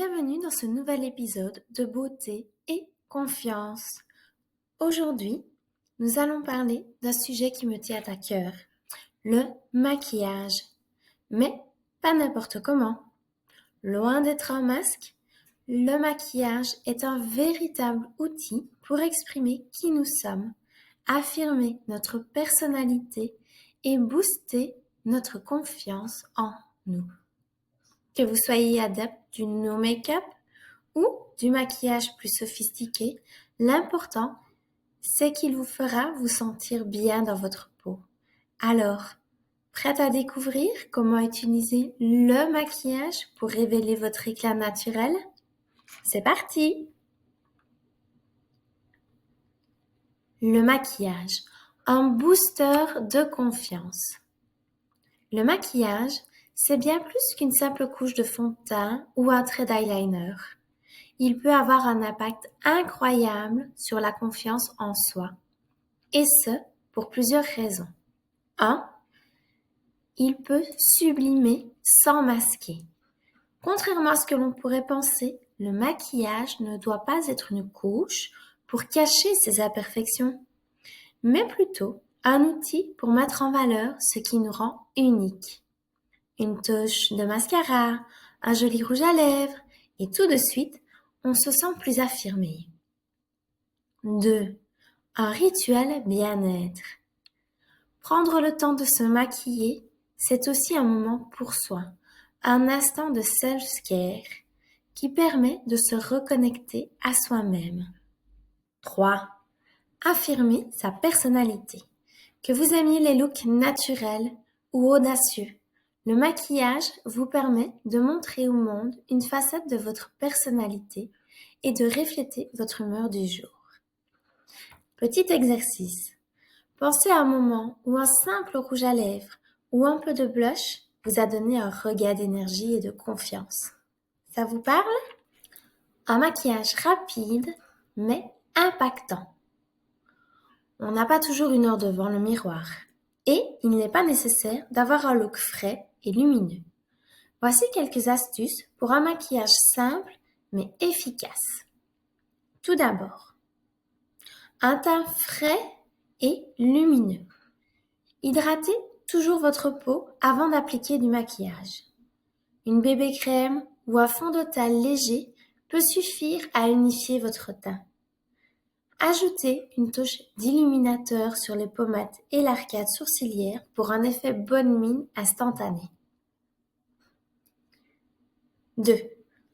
Bienvenue dans ce nouvel épisode de beauté et confiance. Aujourd'hui, nous allons parler d'un sujet qui me tient à cœur, le maquillage. Mais pas n'importe comment. Loin d'être un masque, le maquillage est un véritable outil pour exprimer qui nous sommes, affirmer notre personnalité et booster notre confiance en nous. Que vous soyez adepte du no make-up ou du maquillage plus sophistiqué, l'important, c'est qu'il vous fera vous sentir bien dans votre peau. Alors, prête à découvrir comment utiliser le maquillage pour révéler votre éclat naturel? C'est parti! Le maquillage, un booster de confiance. Le maquillage, c'est bien plus qu'une simple couche de fond de teint ou un trait d'eyeliner. Il peut avoir un impact incroyable sur la confiance en soi. Et ce, pour plusieurs raisons. 1. Il peut sublimer sans masquer. Contrairement à ce que l'on pourrait penser, le maquillage ne doit pas être une couche pour cacher ses imperfections, mais plutôt un outil pour mettre en valeur ce qui nous rend uniques. Une touche de mascara, un joli rouge à lèvres, et tout de suite, on se sent plus affirmé. 2. Un rituel bien-être. Prendre le temps de se maquiller, c'est aussi un moment pour soi, un instant de self-care qui permet de se reconnecter à soi-même. 3. Affirmer sa personnalité. Que vous aimiez les looks naturels ou audacieux, le maquillage vous permet de montrer au monde une facette de votre personnalité et de refléter votre humeur du jour. Petit exercice. Pensez à un moment où un simple rouge à lèvres ou un peu de blush vous a donné un regain d'énergie et de confiance. Ça vous parle? Un maquillage rapide mais impactant. On n'a pas toujours une heure devant le miroir et il n'est pas nécessaire d'avoir un look frais et lumineux. Voici quelques astuces pour un maquillage simple mais efficace. Tout d'abord, un teint frais et lumineux. Hydratez toujours votre peau avant d'appliquer du maquillage. Une bébé crème ou un fond de teint léger peut suffire à unifier votre teint. Ajoutez une touche d'illuminateur sur les pommettes et l'arcade sourcilière pour un effet bonne mine instantané. 2.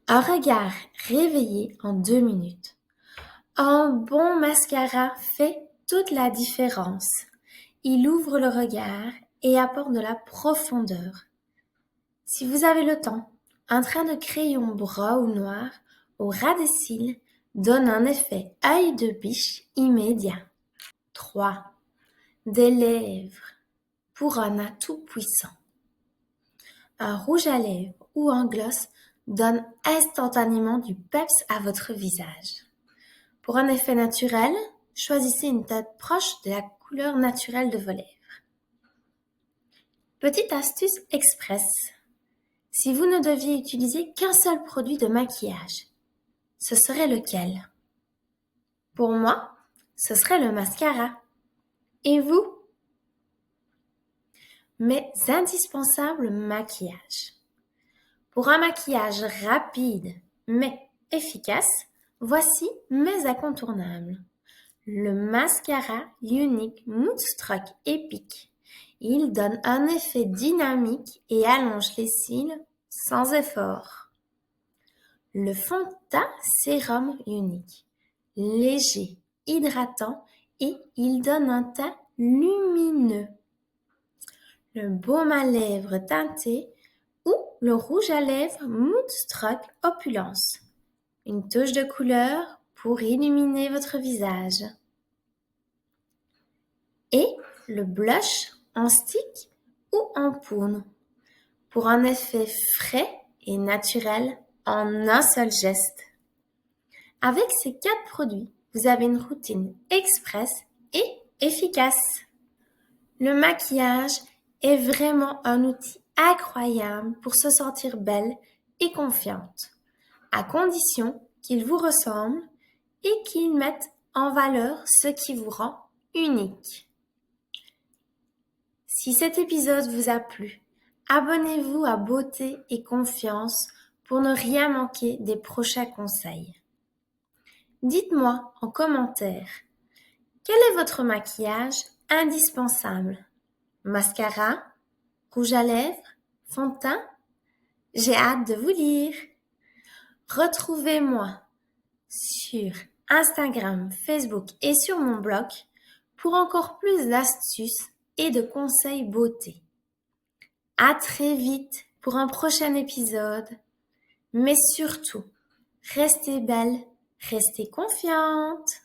Un regard réveillé en 2 minutes. Un bon mascara fait toute la différence. Il ouvre le regard et apporte de la profondeur. Si vous avez le temps, un trait de crayon brun ou noir au ras des cils donne un effet œil de biche immédiat. 3. Des lèvres pour un atout puissant. Un rouge à lèvres ou un gloss donne instantanément du peps à votre visage. Pour un effet naturel, choisissez une teinte proche de la couleur naturelle de vos lèvres. Petite astuce express. Si vous ne deviez utiliser qu'un seul produit de maquillage, ce serait lequel? Pour moi, ce serait le mascara. Et vous? Mes indispensables maquillages. Pour un maquillage rapide mais efficace, voici mes incontournables. Le mascara Unique Moodstruck Epic. Il donne un effet dynamique et allonge les cils sans effort. Le fond de teint Sérum Unique. Léger, hydratant et il donne un teint lumineux. Le baume à lèvres teinté ou le rouge à lèvres Moodstruck Opulence. Une touche de couleur pour illuminer votre visage. Et le blush en stick ou en poudre pour un effet frais et naturel en un seul geste. Avec ces 4 produits, vous avez une routine express et efficace. Le maquillage est vraiment un outil incroyable pour se sentir belle et confiante. à condition qu'ils vous ressemblent et qu'ils mettent en valeur ce qui vous rend unique. Si cet épisode vous a plu, abonnez-vous à Beauté et Confiance pour ne rien manquer des prochains conseils. Dites-moi en commentaire, quel est votre maquillage indispensable? Mascara? Rouge à lèvres? Fond de teint? J'ai hâte de vous lire. Retrouvez-moi sur Instagram, Facebook et sur mon blog pour encore plus d'astuces et de conseils beauté. À très vite pour un prochain épisode. Mais surtout, restez belle, restez confiante.